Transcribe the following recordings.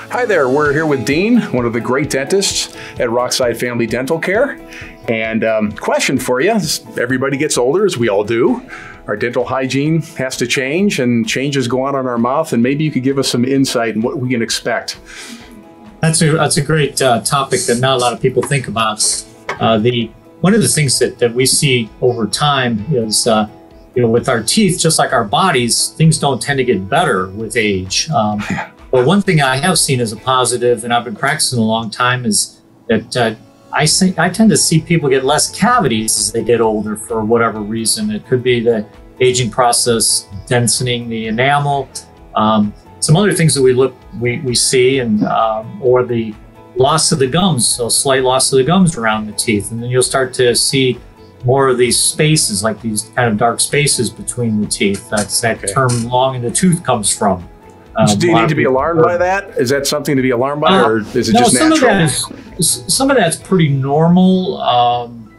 Hi there, we're here with Dean, one of the great dentists at Rockside Family Dental Care. And question for you, everybody gets older, as we all do. Our dental hygiene has to change, and changes go on in our mouth, and maybe you could give us some insight in what we can expect. That's a great topic that not a lot of people think about. One of the things that we see over time is, with our teeth, just like our bodies, things don't tend to get better with age. But one thing I have seen as a positive, and I've been practicing a long time, is that I tend to see people get less cavities as they get older for whatever reason. It could be the aging process, densening the enamel, some other things that we see, and or the loss of the gums, so slight loss of the gums around the teeth, and then you'll start to see more of these spaces, like these kind of dark spaces between the teeth. That's that term "long in the tooth" comes from. Do you need to be alarmed by that? Is that something to be alarmed by, or is it just natural? Some of that's pretty normal.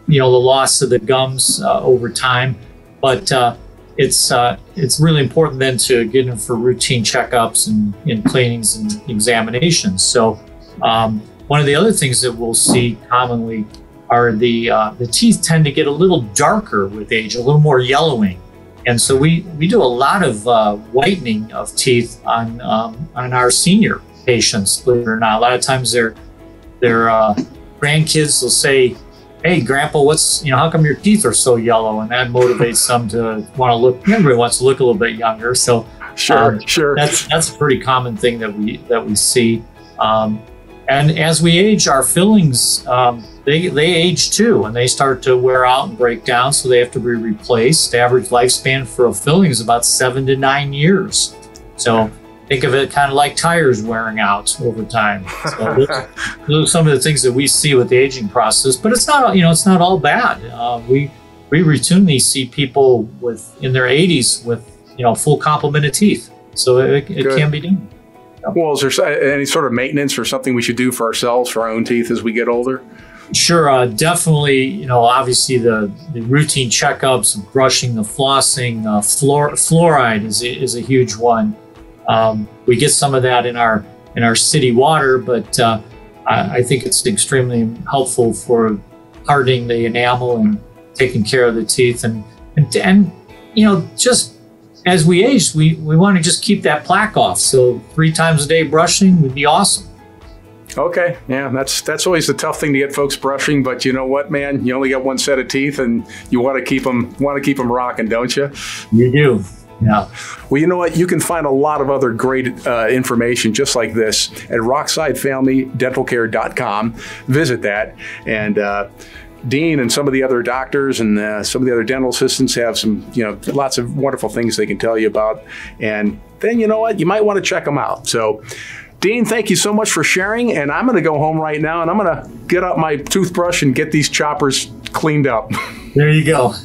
The loss of the gums over time, but it's really important then to get in for routine checkups and cleanings and examinations. So one of the other things that we'll see commonly are the teeth tend to get a little darker with age, a little more yellowing. And so we do a lot of whitening of teeth on our senior patients, believe it or not. A lot of times their grandkids will say, "Hey, Grandpa, how come your teeth are so yellow?" And that motivates them to want to look. Everybody wants to look a little bit younger. So sure. That's a pretty common thing that we see. And as we age, our fillings, they age too, and they start to wear out and break down, so they have to be replaced. The average lifespan for a filling is about 7 to 9 years. So think of it kind of like tires wearing out over time. So those are some of the things that we see with the aging process, but it's not all bad. We routinely see people in their 80s with full complement of teeth, so it can be done. Well, is there any sort of maintenance or something we should do for ourselves, for our own teeth as we get older? Sure, definitely. Obviously the routine checkups, brushing, the flossing, fluoride is a huge one. We get some of that in our city water, but I think it's extremely helpful for hardening the enamel and taking care of the teeth, and just as we age, we want to just keep that plaque off. So 3 times a day brushing would be awesome. Okay, yeah, that's always the tough thing to get folks brushing. But you know what, man? You only got one set of teeth, and you want to keep them rocking, don't you? You do. Yeah. Well, you know what? You can find a lot of other great information just like this at rocksidefamilydentalcare.com. Visit that, and Dean and some of the other doctors and some of the other dental assistants have some, lots of wonderful things they can tell you about. And then, you know what? You might want to check them out. So, Dean, thank you so much for sharing. And I'm going to go home right now, and I'm going to get out my toothbrush and get these choppers cleaned up. There you go.